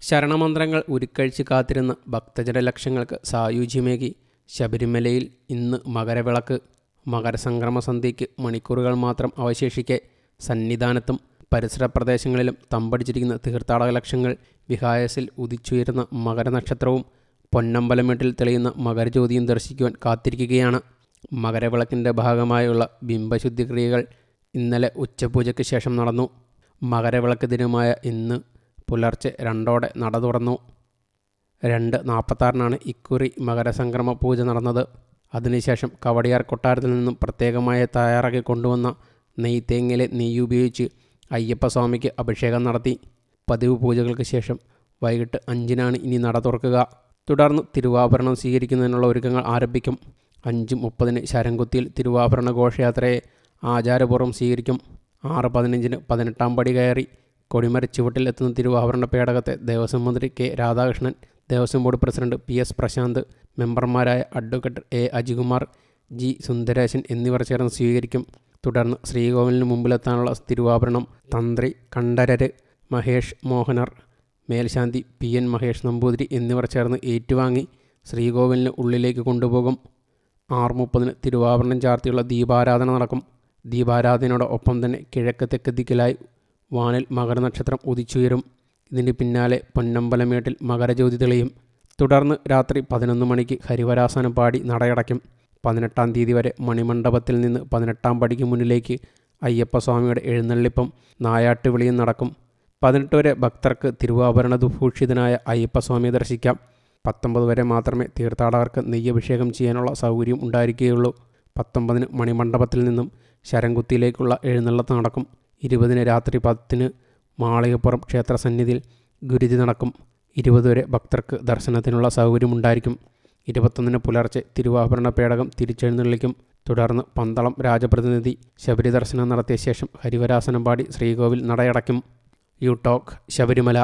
ശരണമന്ത്രങ്ങൾ ഉരുക്കഴിച്ച് കാത്തിരുന്ന ഭക്തജന ലക്ഷങ്ങൾക്ക് സായുജ്യമേകി ശബരിമലയിൽ ഇന്ന് മകരവിളക്ക്. മകരസംക്രമ സന്ധ്യയ്ക്ക് മണിക്കൂറുകൾ മാത്രം അവശേഷിക്കെ സന്നിധാനത്തും പരിസര പ്രദേശങ്ങളിലും തമ്പടിച്ചിരിക്കുന്ന തീർത്ഥാടക ലക്ഷങ്ങൾ വിഹായസിൽ ഉദിച്ചുയരുന്ന മകരനക്ഷത്രവും പൊന്നമ്പലമേട്ടിൽ തെളിയുന്ന മകരജ്യോതിയും ദർശിക്കുവാൻ കാത്തിരിക്കുകയാണ്. മകരവിളക്കിൻ്റെ ഭാഗമായുള്ള ബിംബശുദ്ധി ക്രിയകൾ ഇന്നലെ ഉച്ചപൂജയ്ക്ക് ശേഷം നടന്നു. മകരവിളക്ക് ദിനമായ ഇന്ന് പുലർച്ചെ 2:00 നട തുറന്നു. 2:46 ഇക്കുറി മകരസംക്രമ പൂജ നടന്നത്. അതിനുശേഷം കവടിയാർ കൊട്ടാരത്തിൽ നിന്നും പ്രത്യേകമായി തയ്യാറാക്കി കൊണ്ടുവന്ന നെയ്ത്തേങ്ങയിലെ നെയ്യ് ഉപയോഗിച്ച് അയ്യപ്പസ്വാമിക്ക് അഭിഷേകം നടത്തി. പതിവ് പൂജകൾക്ക് ശേഷം വൈകിട്ട് 5-നാണ് ഇനി നട തുറക്കുക. തുടർന്ന് തിരുവാഭരണം സ്വീകരിക്കുന്നതിനുള്ള ഒരുക്കങ്ങൾ ആരംഭിക്കും. 5:30 ശരംകുത്തിയിൽ തിരുവാഭരണ ഘോഷയാത്രയെ ആചാരപൂർവ്വം സ്വീകരിക്കും. 6:15 18-ാം പടി കയറി കൊടിമരച്ചുവട്ടിൽ എത്തുന്ന തിരുവാഭരണ പേടകത്തെ ദേവസ്വം മന്ത്രി K Radhakrishnan, Devaswom board president PS Prasanth, മെമ്പർമാരായ advocate A Ajikumar, G Sundaresan എന്നിവർ ചേർന്ന് സ്വീകരിക്കും. തുടർന്ന് ശ്രീകോവിലിന് മുമ്പിലെത്താനുള്ള തിരുവാഭരണം തന്ത്രി കണ്ഠരര് മഹേഷ് മോഹനർ, മേൽശാന്തി PN മഹേഷ് നമ്പൂതിരി എന്നിവർ ചേർന്ന് ഏറ്റുവാങ്ങി ശ്രീകോവിലിന് ഉള്ളിലേക്ക് കൊണ്ടുപോകും. 6:30 തിരുവാഭരണം ചാർത്തിയുള്ള ദീപാരാധന നടക്കും. ദീപാരാധനയോടൊപ്പം തന്നെ കിഴക്ക് തെക്ക് ദിക്കിലായി വാനിൽ മകരനക്ഷത്രം ഉദിച്ചുയരും. ഇതിന് പിന്നാലെ പൊന്നമ്പലമേട്ടിൽ മകരജ്യോതി തെളിയും. തുടർന്ന് രാത്രി 11 മണിക്ക് ഹരിവരാസനം പാടി നടയടയ്ക്കും. 18-ാം തീയതി വരെ മണിമണ്ഡപത്തിൽ നിന്ന് 18-ാം പടിക്ക് മുന്നിലേക്ക് അയ്യപ്പസ്വാമിയുടെ എഴുന്നള്ളിപ്പും നായാട്ട് വിളിയും നടക്കും. 18 വരെ ഭക്തർക്ക് തിരുവാഭരണ ദുഭൂഷിതനായ അയ്യപ്പസ്വാമിയെ ദർശിക്കാം. 19 വരെ മാത്രമേ തീർത്ഥാടകർക്ക് നെയ്യഭിഷേകം ചെയ്യാനുള്ള സൗകര്യം ഉണ്ടായിരിക്കുകയുള്ളൂ. 19-ന് മണിമണ്ഡപത്തിൽ നിന്നും ശരംകുത്തിയിലേക്കുള്ള എഴുന്നള്ളത്ത് നടക്കും. 20-ന് രാത്രി 10-ന് മാളികപ്പുറം ക്ഷേത്രസന്നിധിയിൽ ഗുരുതി നടക്കും. 20 വരെ ഭക്തർക്ക് ദർശനത്തിനുള്ള സൗകര്യമുണ്ടായിരിക്കും. 21-ന് പുലർച്ചെ തിരുവാഭരണ പേടകം തിരിച്ചെഴുന്നള്ളിക്കും. തുടർന്ന് പന്തളം രാജപ്രതിനിധി ശബരി ദർശനം നടത്തിയ ശേഷം ഹരിവരാസനം പാടി ശ്രീകോവിൽ നടയടയ്ക്കും. You talk Sabarimala.